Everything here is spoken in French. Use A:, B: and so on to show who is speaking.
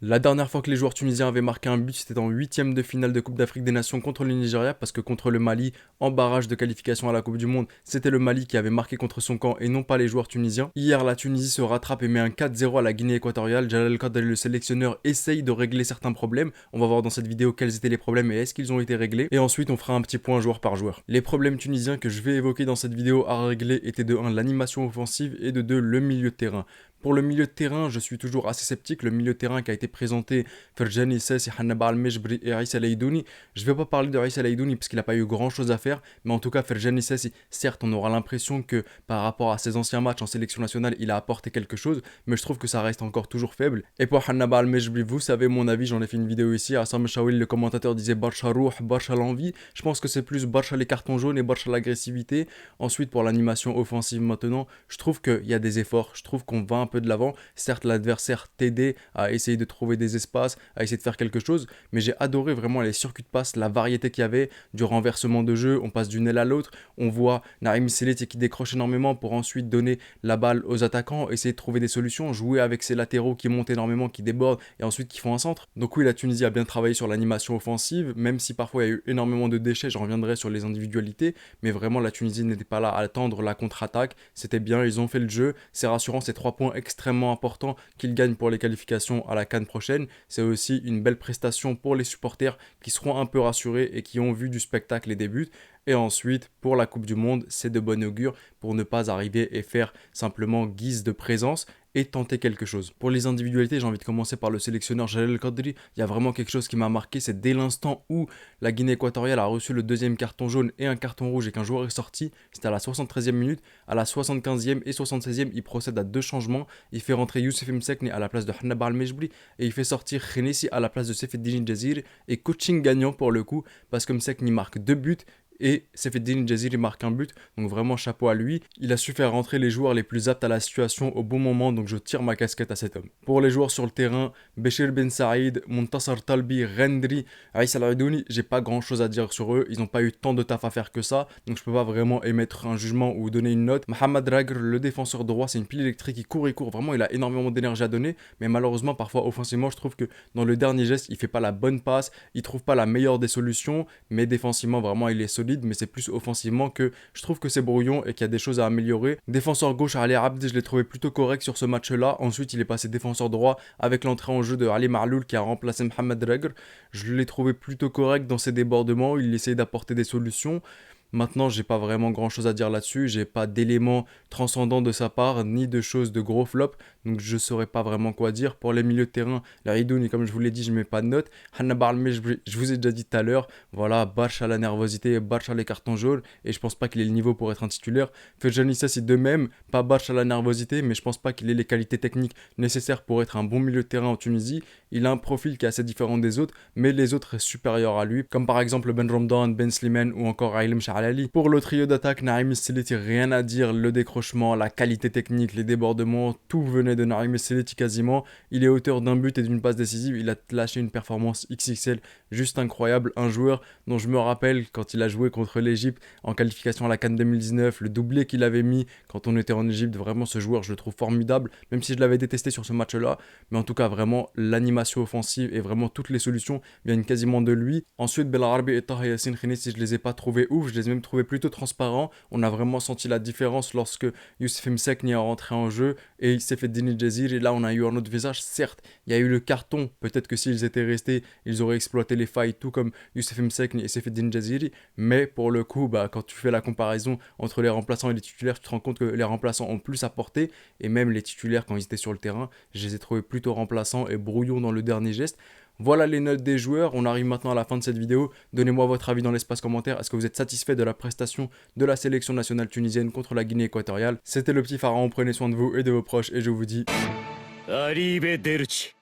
A: La dernière fois que les joueurs tunisiens avaient marqué un but, c'était en huitième de finale de Coupe d'Afrique des Nations contre le Nigeria, parce que contre le Mali, en barrage de qualification à la Coupe du Monde, c'était le Mali qui avait marqué contre son camp et non pas les joueurs tunisiens. Hier, la Tunisie se rattrape et met un 4-0 à la Guinée équatoriale. Jalal Kadri, le sélectionneur, essaye de régler certains problèmes. On va voir dans cette vidéo quels étaient les problèmes et est-ce qu'ils ont été réglés. Et ensuite, on fera un petit point joueur par joueur. Les problèmes tunisiens que je vais évoquer dans cette vidéo à régler étaient de 1 l'animation offensive et de 2 le milieu de terrain. Pour le milieu de terrain, je suis toujours assez sceptique. Le milieu de terrain qui a été présenté, Ferjani Sessi, Hannaba Al-Mejbri et Aïssa Leidouni. Je ne vais pas parler de Aïssa Leidouni parce qu'il n'a pas eu grand chose à faire, mais en tout cas, Ferjani Sessi, certes, on aura l'impression que par rapport à ses anciens matchs en sélection nationale, il a apporté quelque chose, mais je trouve que ça reste encore toujours faible. Et pour Hannaba Al-Mejbri, vous savez mon avis, j'en ai fait une vidéo ici. Assam Chawil, le commentateur, disait Barcha Rouh, Barcha l'envie. Je pense que c'est plus Barcha les cartons jaunes et Barcha l'agressivité. Ensuite, pour l'animation offensive maintenant, je trouve qu'il y a des efforts, je trouve qu'on va un peu de l'avant. Certes, l'adversaire t'aidait à essayer de trouver des espaces, à essayer de faire quelque chose, mais j'ai adoré vraiment les circuits de passe, la variété qu'il y avait, du renversement de jeu, on passe d'une aile à l'autre, on voit Naïm Seleti qui décroche énormément pour ensuite donner la balle aux attaquants, essayer de trouver des solutions, jouer avec ses latéraux qui montent énormément, qui débordent et ensuite qui font un centre. Donc oui, la Tunisie a bien travaillé sur l'animation offensive, même si parfois il y a eu énormément de déchets, je reviendrai sur les individualités, mais vraiment la Tunisie n'était pas là à attendre la contre-attaque, c'était bien, ils ont fait le jeu, c'est rassurant, c'est 3 points extrêmement important qu'ils gagnent pour les qualifications à la CAN prochaine. C'est aussi une belle prestation pour les supporters qui seront un peu rassurés et qui ont vu du spectacle et des buts. Et ensuite, pour la Coupe du Monde, c'est de bon augure pour ne pas arriver et faire simplement guise de présence et tenter quelque chose. Pour les individualités, j'ai envie de commencer par le sélectionneur Jalal Kadri. Il y a vraiment quelque chose qui m'a marqué, c'est dès l'instant où la Guinée équatoriale a reçu le deuxième carton jaune et un carton rouge et qu'un joueur est sorti, c'était à la 73e minute, à la 75e et 76e, il procède à 2 changements, il fait rentrer Youssef Msekni à la place de Hannaba Al-Mejbri et il fait sortir Khenesi à la place de Sefeddine Djazir et coaching gagnant pour le coup parce que Msekni marque 2 buts et Sefeddine Djazir marque un but, donc vraiment chapeau à lui. Il a su faire rentrer les joueurs les plus aptes à la situation au bon moment, donc je tire ma casquette à cet homme. Pour les joueurs sur le terrain, Béchir Ben Saïd, Montassar Talbi, Rendri, Aïssa Al-Aidouni, j'ai pas grand chose à dire sur eux, ils n'ont pas eu tant de taf à faire que ça, donc je peux pas vraiment émettre un jugement ou donner une note. Mohamed Ragr, le défenseur droit, c'est une pile électrique, il court, vraiment il a énormément d'énergie à donner, mais malheureusement parfois offensivement je trouve que dans le dernier geste il fait pas la bonne passe, il trouve pas la meilleure des solutions, mais défensivement vraiment il est solide, mais c'est plus offensivement que je trouve que c'est brouillon et qu'il y a des choses à améliorer. Défenseur gauche, Ali Abdi, je l'ai trouvé plutôt correct sur ce match-là. Ensuite, il est passé défenseur droit avec l'entrée en jeu de Ali Marloul qui a remplacé Mohamed Ragr. Je l'ai trouvé plutôt correct dans ses débordements, il essayait d'apporter des solutions. Maintenant, j'ai pas vraiment grand chose à dire là-dessus, j'ai pas d'éléments transcendants de sa part, ni de choses de gros flop, donc je saurais pas vraiment quoi dire. Pour les milieux de terrain, la Ridouni, comme je vous l'ai dit, je mets pas de note. Hannaba Al-Mejbri, je vous ai déjà dit tout à l'heure, voilà, Barcha la nervosité, Barcha les cartons jaunes, et je pense pas qu'il ait le niveau pour être un titulaire. Ferjani c'est de même, pas Barcha la nervosité, mais je pense pas qu'il ait les qualités techniques nécessaires pour être un bon milieu de terrain en Tunisie. Il a un profil qui est assez différent des autres, mais les autres sont supérieurs à lui, comme par exemple Ben Romdan, Ben Slimane ou encore Aïlem Shah. Pour le trio d'attaque, Naïm Seleti, rien à dire, le décrochement, la qualité technique, les débordements, tout venait de Naïm Seleti quasiment. Il est auteur d'un but et d'une passe décisive, il a lâché une performance XXL juste incroyable. Un joueur dont je me rappelle quand il a joué contre l'Egypte en qualification à la CAN 2019, le doublé qu'il avait mis quand on était en Egypte, vraiment ce joueur je le trouve formidable, même si je l'avais détesté sur ce match-là, mais en tout cas vraiment l'animation offensive et vraiment toutes les solutions viennent quasiment de lui. Ensuite, Belarbi et Taha Yassine Khenesi, je les ai pas trouvés ouf, je les ai même trouvé plutôt transparent. On a vraiment senti la différence lorsque Youssef Msekni est rentré en jeu et il s'est fait Dini Djazir. Et là, on a eu un autre visage. Certes, il y a eu le carton. Peut-être que s'ils étaient restés, ils auraient exploité les failles, tout comme Youssef Msekni et Sefeddine Djaziri. Mais pour le coup, quand tu fais la comparaison entre les remplaçants et les titulaires, tu te rends compte que les remplaçants ont plus apporté. Et même les titulaires, quand ils étaient sur le terrain, je les ai trouvés plutôt remplaçants et brouillons dans le dernier geste. Voilà les notes des joueurs, on arrive maintenant à la fin de cette vidéo. Donnez-moi votre avis dans l'espace commentaire. Est-ce que vous êtes satisfait de la prestation de la sélection nationale tunisienne contre la Guinée équatoriale? C'était le petit pharaon, prenez soin de vous et de vos proches et je vous dis... Arrivederci.